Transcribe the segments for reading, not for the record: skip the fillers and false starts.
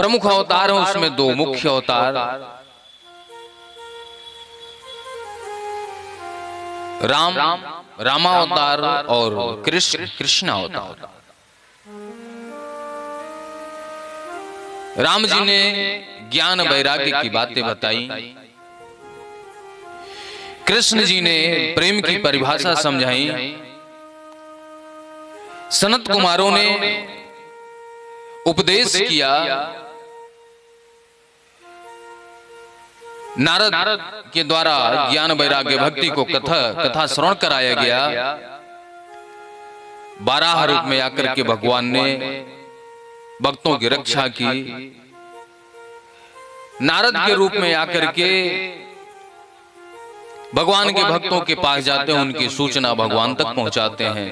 प्रमुख अवतार हैं, उसमें दो मुख्य अवतार राम रामावतार और कृष्ण अवतार। राम जी ने ज्ञान वैराग्य की बातें बताई, कृष्ण जी ने प्रेम की परिभाषा समझाई, सनत कुमारों ने उपदेश किया, नारद के द्वारा ज्ञान वैराग्य भक्ति को कथा श्रवण कराया गया। 12 रूप में आकर के भगवान ने भक्तों की रक्षा की, नारद के रूप में आकर के भगवान के भक्तों के पास जाते हैं, उनकी सूचना भगवान तक पहुंचाते हैं।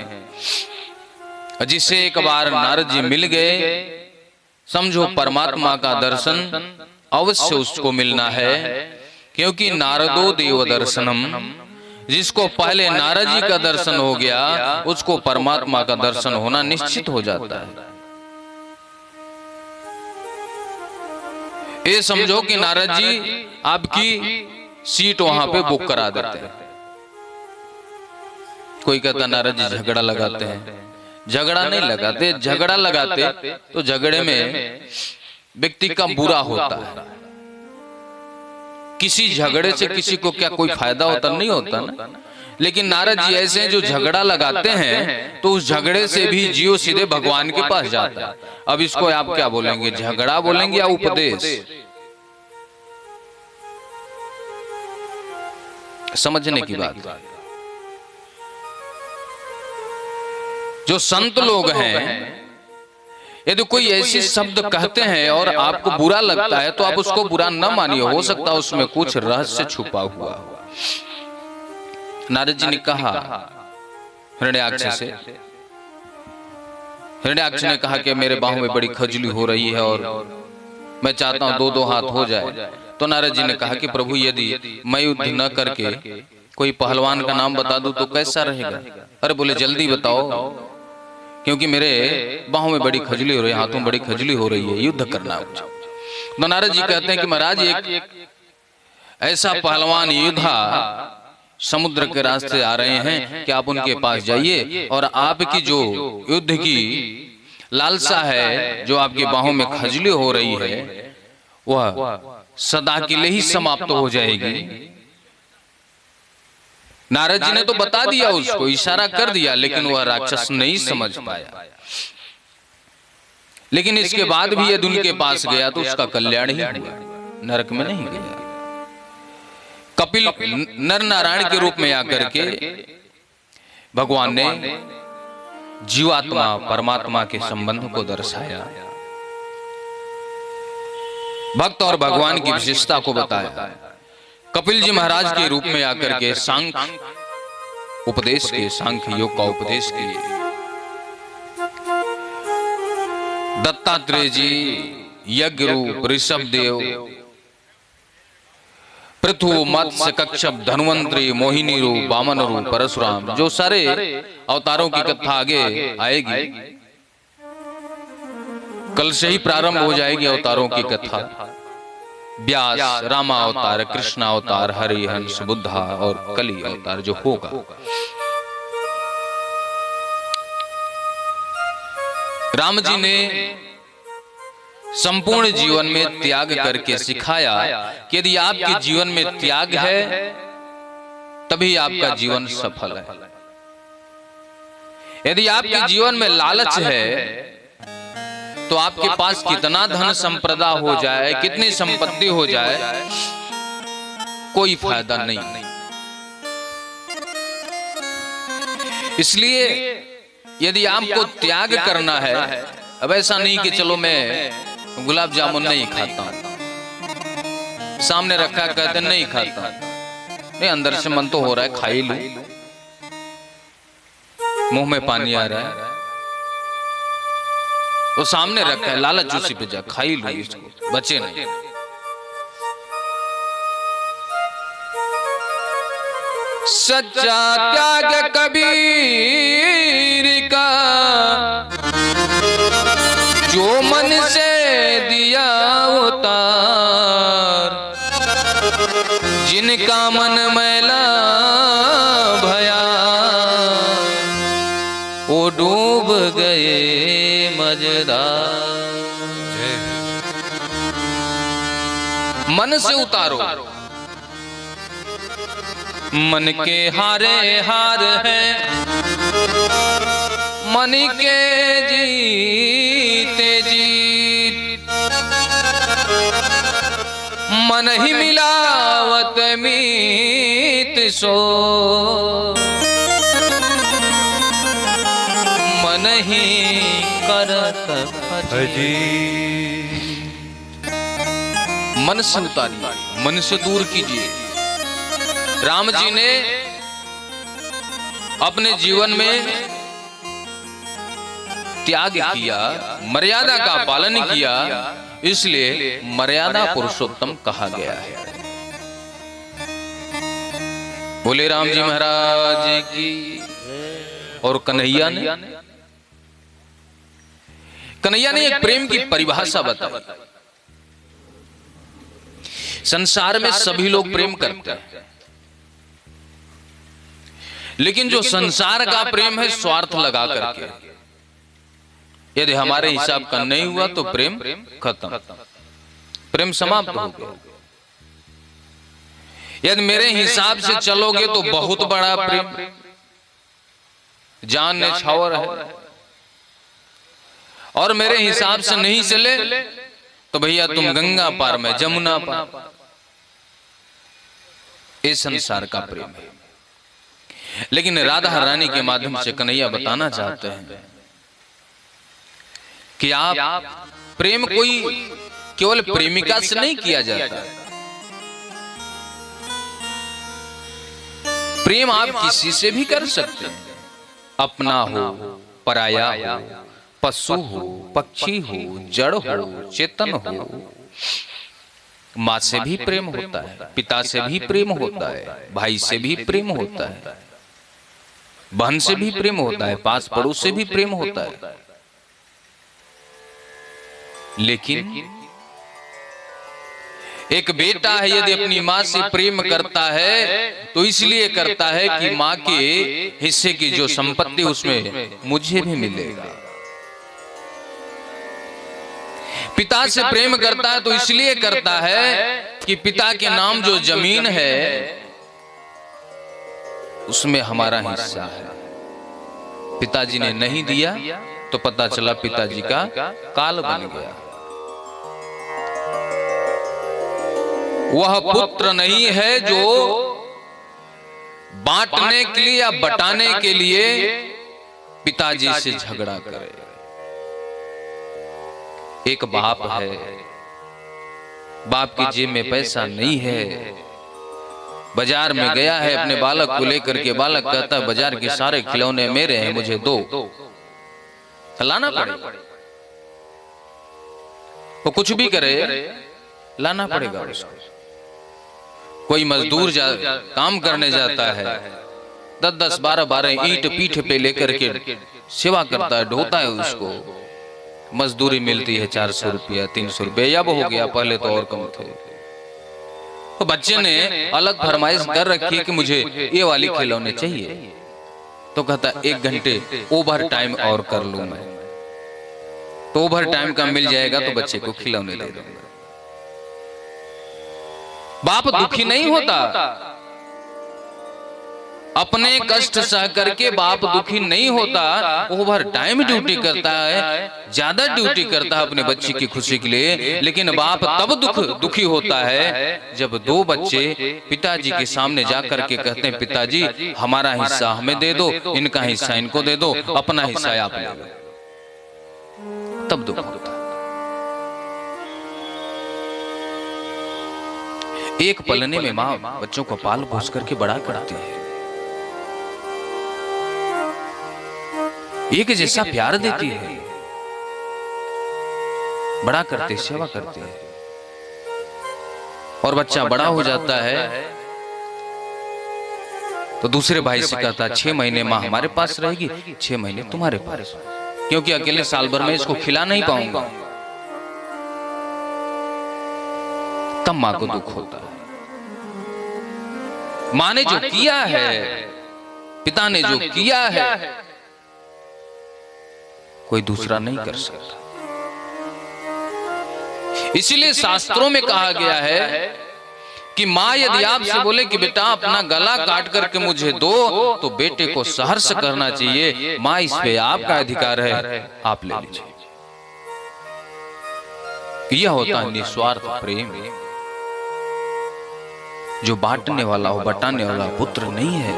जिससे एक बार नारद जी मिल गए, समझो परमात्मा का दर्शन अवश्य उसको मिलना है, क्योंकि नारदो देव दर्शनम, जिसको पहले नारद जी का दर्शन हो गया उसको परमात्मा का दर्शन होना निश्चित हो जाता है। ये समझो कि नारद जी आपकी सीट वहां पे बुक करा देते हैं। कोई कहता नारद जी झगड़ा लगाते हैं, झगड़ा नहीं लगाते, झगड़ा लगाते तो झगड़े में व्यक्ति का बुरा होता है। किसी झगड़े से किसी को क्या कोई फायदा होता नहीं होता ना, लेकिन नारद जी ऐसे हैं जो झगड़ा लगाते हैं तो उस झगड़े से भी जीव सीधे भगवान के पास जाता है। अब इसको आप क्या बोलेंगे, झगड़ा बोलेंगे या उपदेश? समझने की बात। जो संत लोग हैं, यदि कोई ऐसे शब्द कहते हैं और आपको बुरा लगता है तो आप उसको बुरा न मानिए, हो सकता है उसमें कुछ रहस्य छुपा हुआ। नारद जी ने कहा हिरण्याक्ष से, हिरण्याक्ष ने कहा कि मेरे बाहों में बड़ी खजली हो रही है और मैं चाहता हूं 2-2 हाथ हो जाए। तो नारद जी ने कहा कि प्रभु यदि मैं युद्ध न करके कोई पहलवान का नाम बता दूं तो कैसा रहेगा? अरे बोले जल्दी बताओ, क्योंकि मेरे बाहों में बड़ी खजली हो रही है, हाथों में बड़ी खजली हो रही है, युद्ध करना। तो नारद जी कहते हैं कि महाराज एक ऐसा पहलवान योद्धा समुद्र के रास्ते आ रहे हैं कि आप उनके पास जाइए और आपकी जो युद्ध की लालसा है, जो आपके बाहों में खजली हो रही है, वह सदा के लिए ही समाप्त हो जाएगी। नारद जी ने तो बता दिया, उसको इशारा कर दिया, लेकिन वह राक्षस नहीं समझ पाया। लेकिन इसके बाद भी यदि उनके पास गया तो उसका कल्याण ही हुआ, नरक में नहीं गया। कपिल नर नारायण के रूप में आकर के भगवान ने जीवात्मा परमात्मा के संबंध को दर्शाया, भक्त और भगवान की विशेषता को बताया। कपिल जी महाराज के रूप में आकर के सांख्य उपदेश के, सांख्य योग का उपदेश किए। दत्तात्रेय जी यज्ञ रूप, ऋषभ देव, पृथु, मत्स्य, कच्छप, धन्वंतरी, मोहिनी रूप, वामन रूप, परशुराम, जो सारे अवतारों की कथा आगे आएगी। कल से ही प्रारंभ हो जाएगी अवतारों की कथा। व्यास, रामा अवतार, कृष्ण अवतार, हरिहंस, बुद्धा और कली अवतार जो होगा। राम जी ने संपूर्ण जीवन में त्याग करके सिखाया कि यदि आपके जीवन में त्याग है तभी आपका जीवन सफल है। यदि आपके जीवन में लालच है तो आपके पास कितना धन संपदा हो जाए, कितनी संपत्ति हो जाए, कोई फायदा नहीं। इसलिए यदि आपको त्याग करना है, अब ऐसा नहीं कि चलो मैं गुलाब जामुन नहीं खाता, सामने रखा कहते नहीं खाता, नहीं अंदर से मन तो हो रहा है खा ही लूं, मुंह में पानी आ रहा है, वो सामने रखा है, लालच उसी पे जा खा ही लूं, इसको बचे नहीं। सच्चा त्याग कबीर का जो मन से दिया इनका मन मैला भया, वो डूब गए मजेदार। मन से उतारो, मन के हारे हार है, मन के जीते जीत, मन ही मिलावत मीत सो, मन ही करत फजी। मन से उतारिए, मन से दूर कीजिए। राम जी ने अपने जीवन में त्याग किया, मर्यादा का पालन किया, इसलिए मर्यादा पुरुषोत्तम कहा गया है। बोले राम जी महाराज की। और कन्हैया ने एक प्रेम की परिभाषा बताई। संसार में सभी लोग प्रेम करते हैं, लेकिन जो संसार का प्रेम है स्वार्थ लगा करके, यदि हमारे हिसाब का नहीं हुआ तो प्रेम खत्म, प्रेम समाप्त हो गया। यदि मेरे हिसाब से चलोगे तो बहुत बड़ा प्रेम, जान ने छावर है, और मेरे हिसाब से नहीं चले तो भैया तुम गंगा पार में जमुना पार। इस संसार का प्रेम है। लेकिन राधा रानी के माध्यम से कन्हैया बताना चाहते हैं कि आप प्रेम कोई केवल प्रेमिका से नहीं किया जाता। प्रेम आप किसी से भी कर सकते हैं, अपना हो, पराया हो, पशु हो, पक्षी हो, जड़ हो, चेतन हो। माँ से भी प्रेम होता है, पिता से भी प्रेम होता है, भाई से भी प्रेम होता है, बहन से भी प्रेम होता है, पास पड़ोस से भी प्रेम होता है। लेकिन एक बेटा है यदि अपनी माँ से प्रेम करता है तो इसलिए करता है कि माँ के हिस्से की जो संपत्ति उसमें मुझे भी मिलेगा। पिता से प्रेम करता है तो इसलिए करता है कि पिता के नाम जो जमीन है उसमें हमारा हिस्सा है। पिताजी ने नहीं दिया तो पता चला पिताजी का काल बन गया। वह पुत्र नहीं है जो बांटने के लिए या बटाने के लिए पिताजी से झगड़ा करे। एक बाप है, बाप की जेब में पैसा नहीं है, बाजार में गया है अपने बालक को लेकर के, बालक कहता है बाजार के सारे खिलौने मेरे हैं, मुझे दो, लाना पड़ेगा। वो कुछ भी करे लाना पड़ेगा उसको। कोई मजदूर काम करने जाता है, 10-10, 12-12 ईंट पीठ पे लेकर के सेवा करता है, ढोता है उसको, मजदूरी मिलती है 400 रुपया, 300 रुपया, अब हो गया, पहले तो और कम थे। तो बच्चे ने अलग फरमाइश कर रखी है कि मुझे ये वाली खिलौने चाहिए, तो कहता 1 घंटे ओवर टाइम और कर लूं मैं, तो ओवर टाइम का मिल जाएगा तो बच्चे को खिलौने दे दूंगा। बाप दुखी नहीं होता, अपने कष्ट सह करके बाप दुखी नहीं होता, ओवर टाइम ड्यूटी करता है, ज्यादा ड्यूटी करता है अपने बच्चे की खुशी के लिए। लेकिन बाप तब दुखी होता है जब 2 बच्चे पिताजी के सामने जाकर के कहते हैं पिताजी हमारा हिस्सा हमें दे दो, इनका हिस्सा इनको दे दो, अपना हिस्सा आप ले लो, तब दुख होता है। एक पलने में माँ बच्चों को पाल पोस करके बड़ा करती है, एक जैसा प्यार देती है, बड़ा करते, सेवा करते हैं। और बच्चा बड़ा हो जाता है तो दूसरे भाई से कहता है 6 महीने माँ हमारे पास रहेगी, 6 महीने तुम्हारे पास, क्योंकि अकेले साल भर में इसको खिला नहीं पाऊंगा। तब माँ को दुख होता है। माँ ने जो किया है, पिता ने जो किया है, कोई दूसरा नहीं कर सकता। इसीलिए शास्त्रों में कहा गया है कि माँ यदि आपसे बोले कि बेटा अपना गला काट करके मुझे दो, तो बेटे को सहर्ष करना चाहिए, माँ इस पे आपका अधिकार है, आप ले लीजिए। यह होता है निस्वार्थ प्रेम। जो बांटने वाला हो, बटाने वाला पुत्र नहीं है,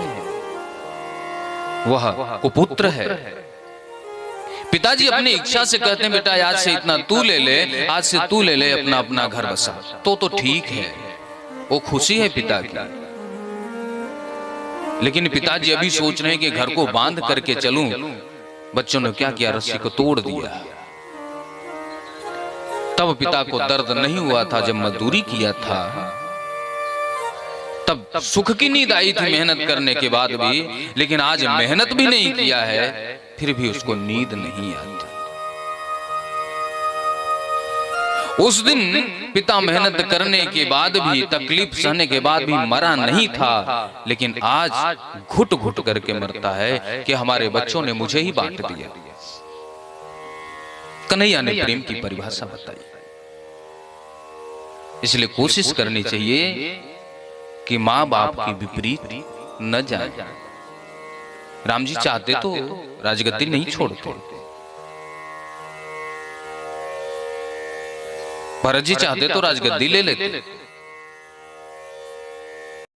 वह कुपुत्र है। पिताजी अपनी इच्छा से कहते हैं बेटा आज से इतना तू ले ले, आज से तू ले ले, अपना अपना घर बसा, तो ठीक है, वो खुशी है पिता की। लेकिन पिताजी अभी सोच रहे हैं कि घर को बांध करके चलूं, बच्चों ने क्या किया, रस्सी को तोड़ दिया। तब पिता को दर्द नहीं हुआ था जब मजदूरी किया था, तब सुख की नींद आई थी मेहनत करने के बाद भी, लेकिन आज मेहनत भी नहीं किया है फिर भी उसको नींद नहीं आती। उस दिन पिता मेहनत करने के बाद भी, तकलीफ सहने के बाद भी मरा नहीं था, लेकिन आज घुट घुट करके मरता है कि हमारे बच्चों ने मुझे ही बांट दिया। कन्हैया ने प्रेम की परिभाषा बताई। इसलिए कोशिश करनी चाहिए कि माँ बाप की विपरीत न जाए। राम जी चाहते तो राजगद्दी नहीं छोड़ते, भरत जी चाहते तो राजगद्दी ले लेते,